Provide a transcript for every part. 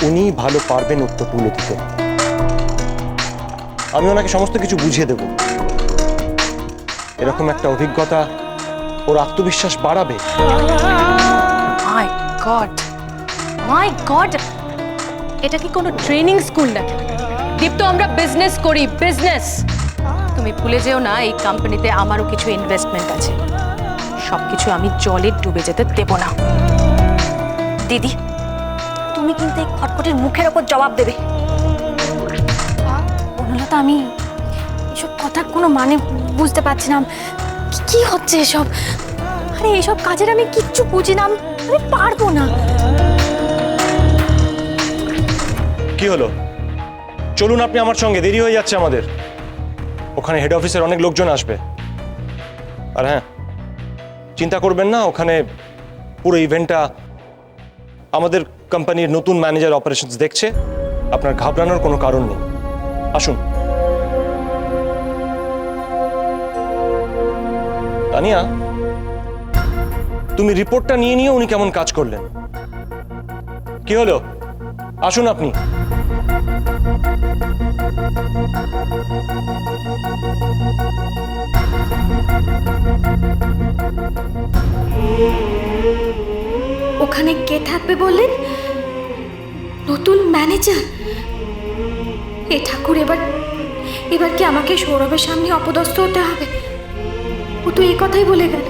উনি ভালো পারবেন উত্তরগুলো দিতে। আমি ওনাকে সমস্ত কিছু বুঝিয়ে দেব। এরকম একটা অভিজ্ঞতা ওর আত্মবিশ্বাস বাড়াবে। মাই গড, মাই গড, এটা কি কোনো ট্রেনিং স্কুল নাকি? দীপ্ত, আমরা বিজনেস করি, বিজনেস। তুমি ভুলে যেও না এই কোম্পানিতে আমারও কিছু ইনভেস্টমেন্ট আছে। সবকিছু আমি জলে ডুবে যেতে দেব না। দিদি, তুমি কিন্তু এই খটখটির মুখের ওপর জবাব দেবে। বনলতা, আমি এসব কথার কোনো মানে বুঝতে পারছি না। কি হচ্ছে এসব? আরে এসব কাজের আমি কিচ্ছু বুঝি না, আমি পারবো না। কি হলো? চলুন আপনি আমার সঙ্গে, দেরি হয়ে যাচ্ছে আমাদের। ওখানে হেড অফিসের অনেক লোকজন আসবে। আর হ্যাঁ, চিন্তা করবেন না, ওখানে পুরো ইভেন্টটা আমাদের কোম্পানির নতুন ম্যানেজার অপারেশনস দেখছে। আপনার ঘাবড়ানোর কোনো কারণ নেই। আসুন। তানিয়া, তুমি রিপোর্টটা নিয়ে নিয়ে উনি কেমন কাজ করলেন। কি হলো? আসুন আপনি। ওখানে কে থাকবে বললেন? নতুন ম্যানেজার? এ ঠাকুর, এবার কি আমাকে সৌরভের সামনে অপদস্থ হতে হবে? ও তো এই কথাই বলে গেল,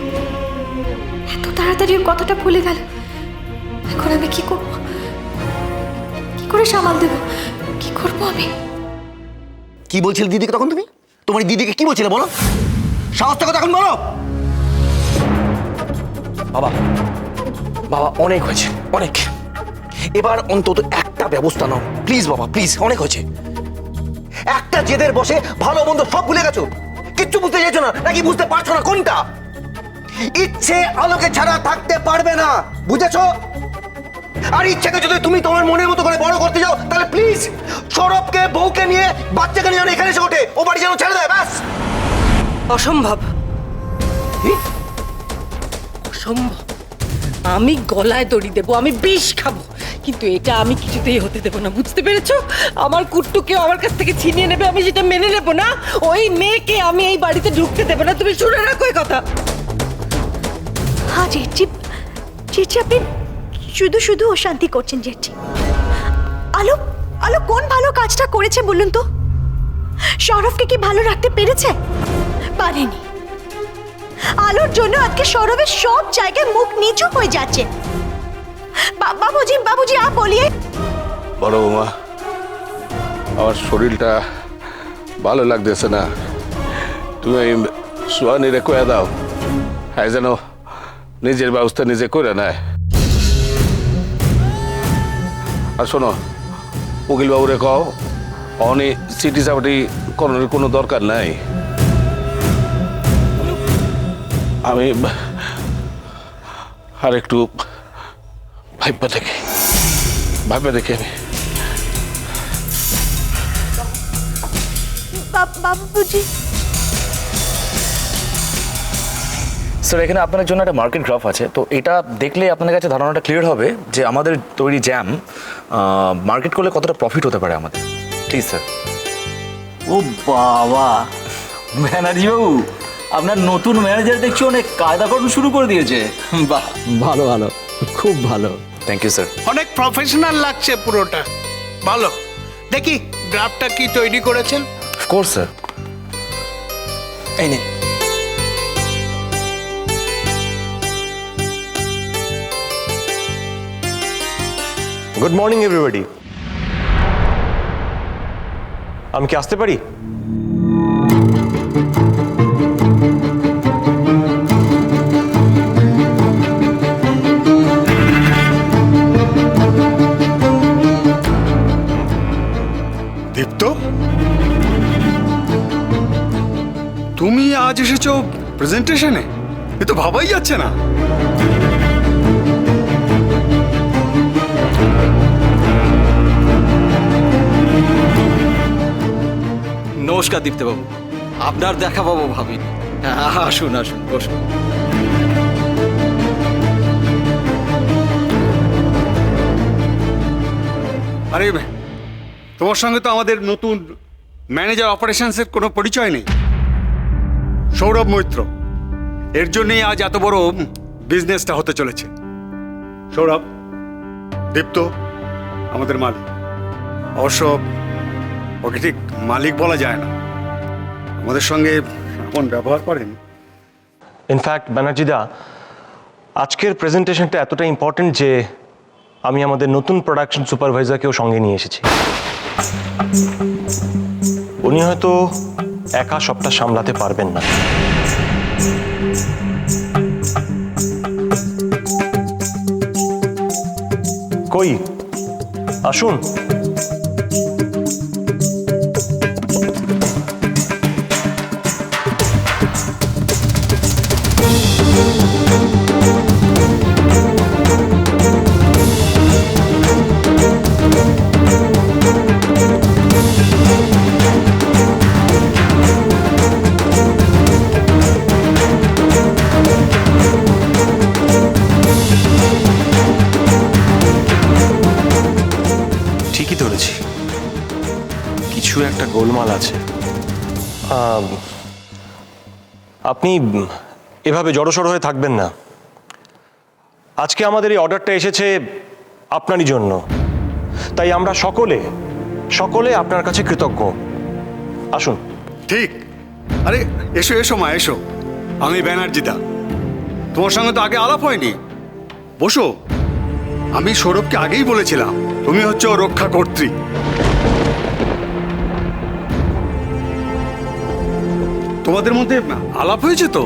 এত তাড়াতাড়ি ওর কথাটা ভুলে গেল। এখন আমি কি করব? কি করে সামাল দেব? কি করব আমি? কি বলছিলে দিদিকে তখন? তুমি তোমার দিদিকে কি বলছিলে বলো? সাহসটা কথা এখন বলো। বাবা, বাবা, অনেক হয়েছে, অনেক। এবার অন্তত একটা ব্যবস্থা নাও প্লিজ বাবা, প্লিজ। অনেক হয়েছে। একটা জেদের বসে ভালো মন্দ সব ভুলে গেছো। কিচ্ছু বুঝতে চাইছো না, নাকি বুঝতে পারছো না কোনটা? ইচ্ছে আলোকে ছাড়া থাকতে পারবে না, বুঝেছো? আর ইচ্ছাকে যদি তুমি তোমার মনের মতো করে বড় করতে যাও, তাহলে প্লিজ সৌরভকে, বউকে নিয়ে, বাচ্চাকে নিয়ে যেন এখানে এসে ওঠে, ও বাড়ি যেন ছেড়ে দেয়, ব্যাস। অসম্ভব, অসম্ভব। আমি গলায় দড়ি দেবো, আমি বিষ খাবো, কিন্তু এটা আমি কিছুতেই হতে দেবো না, বুঝতে পেরেছো? আমার কুট্টুকেও আমার কাছ থেকে ছিনিয়ে নেবে, আমি সেটা মেনে নেবো না। ওই মেয়েকে আমি এই বাড়িতে ঢুকতে দেবো না, তুমি শুনে রাখো এই কথা। হ্যাঁ জেঠি, জেঠি আপনি শুধু শুধু অশান্তি করছেন জেঠি। আলো, আলো কোন ভালো কাজটা করেছে বলুন তো? সৌরভকে কি ভালো রাখতে পেরেছে? পারেনি। আলোর জন্য আজকে সৌরভের সব জায়গায় মুখ নিচু হয়ে যাচ্ছে। বাবুজি, বাবুজি আপ বলিয়ে। বড় বৌমা, আমার শরীরটা ভালো লাগতেছে না। তুমি সোয়ানিরে কয়ে দাও, হ্যাঁ যেন নিজের ব্যবস্থা নিজে করে নেয়। আর শোনো, উকিল বাবুরে কও অনি সিটি চাপাটি করানোর কোনো দরকার নাই। আমি আর একটু ভাইবা দেখি আমি। বাবুজি, স্যার, এখানে আপনাদের জন্য একটা মার্কেট গ্রাফ আছে, তো এটা দেখলে আপনাদের কাছে ধারণাটা ক্লিয়ার হবে যে আমাদের তৈরি জ্যাম মার্কেট করলে কতটা প্রফিট হতে পারে আমাদের। Please sir. ও বাবা, ম্যানেজার বাবু, আপনার নতুন ম্যানেজার দেখছি অনেক কায়দাকরণ শুরু করে দিয়েছে। বাহ, ভালো ভালো, খুব ভালো। Thank you sir. অনেক প্রফেশনাল লাগছে পুরোটা। ভালো। দেখি গ্রাফটা কি তৈরি করেছেন। Of course sir. এই নিন। Good morning everybody. আমি কি আসতে পারি? দীপ্ত, তুমি আজ এসেছো প্রেজেন্টেশনে? এ তো ভাবাই যাচ্ছে না। নমস্কার দীপ্তবাবু, আপনার দেখা পাবো ভাবিনি। আসুন আসুন, বসুন। আরে তোমার সঙ্গে তো আমাদের নতুন ম্যানেজার অপারেশনসের কোনো পরিচয় নেই, সৌরভ মৈত্র। এর জন্যই আজ এত বড় বিজনেসটা হতে চলেছে। সৌরভ, দীপ্ত আমাদের মালিক। অবশ্য ওকে ঠিক মালিক বলা যায় না, আমাদের সঙ্গে এমন ব্যবহার করেন। ইনফ্যাক্ট ব্যানার্জিদা, আজকের প্রেজেন্টেশনটা এতটা ইম্পর্টেন্ট যে আমি আমাদের নতুন প্রোডাকশন সুপারভাইজারকেও সঙ্গে নিয়ে এসেছি। উনি হয়তো একা সবটা সামলাতে পারবেন না। কই আসুন। ঠিকই ধরেছি, কিছু একটা গোলমাল আছে। আপনি এভাবে জড়সড় হয়ে থাকবেন না। আজকে আমাদের এই অর্ডারটা এসেছে আপনারই জন্য, তাই আমরা সকলে আপনার কাছে কৃতজ্ঞ। আসুন। ঠিক। আরে এসো এসো মা, এসো। আমি ব্যানার্জিদা, তোমার সঙ্গে তো আগে আলাপ হয়নি। বসো। আমি সৌরভকে আগেই বলেছিলাম তুমি হচ্ছে ও রক্ষা কর্ত্রী। তোমাদের মধ্যে আলাপ হয়েছে তো?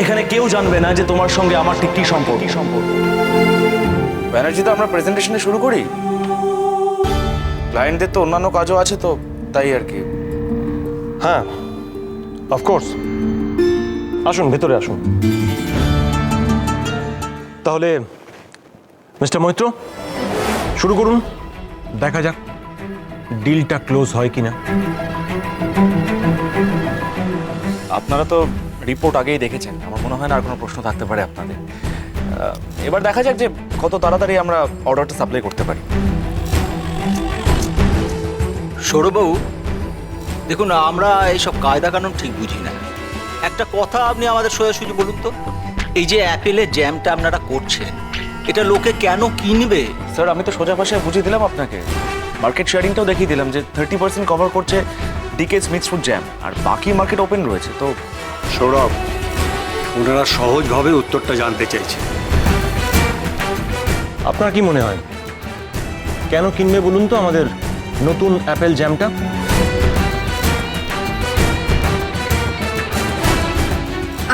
এখানে কেউ জানবে না যে তোমার সঙ্গে আমার ঠিক কি সম্পর্ক। ব্যানার্জি, তো আমরা প্রেজেন্টেশনে শুরু করি। ক্লায়েন্টদের তো অন্যান্য কাজও আছে, তো তাই আর কি। হ্যাঁ, অফকোর্স। আসুন, ভেতরে আসুন। তাহলে মিস্টার মৈত্র, শুরু করুন। দেখা যাক ডিলটা ক্লোজ হয় কিনা। আপনারা তো রিপোর্ট আগেই দেখেছেন, আমার মনে হয় না আর কোনো প্রশ্ন থাকতে পারে আপনাদের। এবার দেখা যাক যে কত তাড়াতাড়ি আমরা অর্ডারটা সাপ্লাই করতে পারি। সৌরভবাবু, দেখুন, আমরা এইসব কায়দা কানুন ঠিক বুঝি না। একটা কথা আপনি আমাদের সোজাসুজি বলুন তো, এই যে অ্যাপেলের জ্যামটা আপনারা করছেন, এটা লোকে কেন কিনবে? স্যার, আমি তো সোজা ভাষায় বুঝিয়ে দিলাম আপনাকে। মার্কেট শেয়ারিংটাও দেখিয়ে দিলাম যে 30% কভার করছে ডিকে স্মিথস ফুড জ্যাম, আর বাকি মার্কেট ওপেন রয়েছে। তো সৌরভ, ওনারা সহজভাবে উত্তরটা জানতে চাইছে। আপনার কি মনে হয় কেন কিনবে বলুন তো আমাদের নতুন অ্যাপেল জ্যামটা?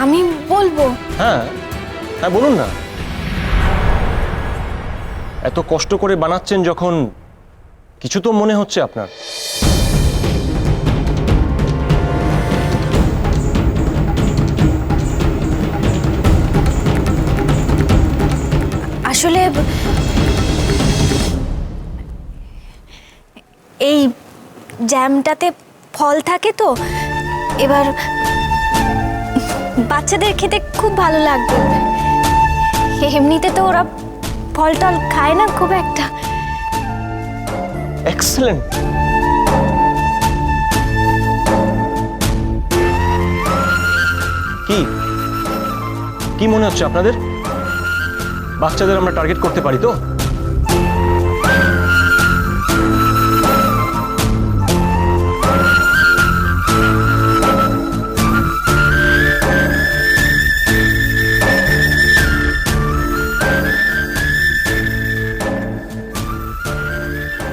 আমি বলবো। হ্যাঁ হ্যাঁ, বলুন না। এত কষ্ট করে বানাচ্ছেন যখন, কিছু তো মনে হচ্ছে আপনার। আসলে এই জ্যামটাতে ফল থাকে তো, এবার বাচ্চাদের খেতে খুব ভালো লাগবে। এমনিতে তো ওরা ফল টল খায় না খুব একটা। এক্সেলেন্ট। কি কি মনে হচ্ছে আপনাদের? বাচ্চাদের আমরা টার্গেট করতে পারি তো?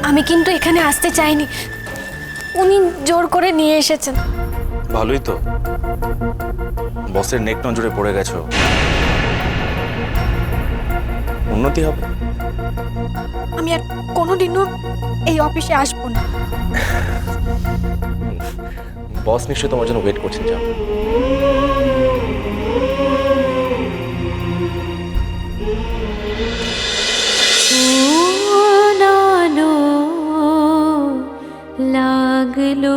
আমি কিন্তু এখানে আসতে চাইনি, উনি জোর করে নিয়ে এসেছেন। ভালোই তো, বসের নেক নজরে পড়ে গেছো, উন্নতি হবে। আমি আর কোনোদিনও এই অফিসে আসবো না। বস নিশ্চয়ই তোমার জন্য ওয়েট করছেন। যাও। লাগলো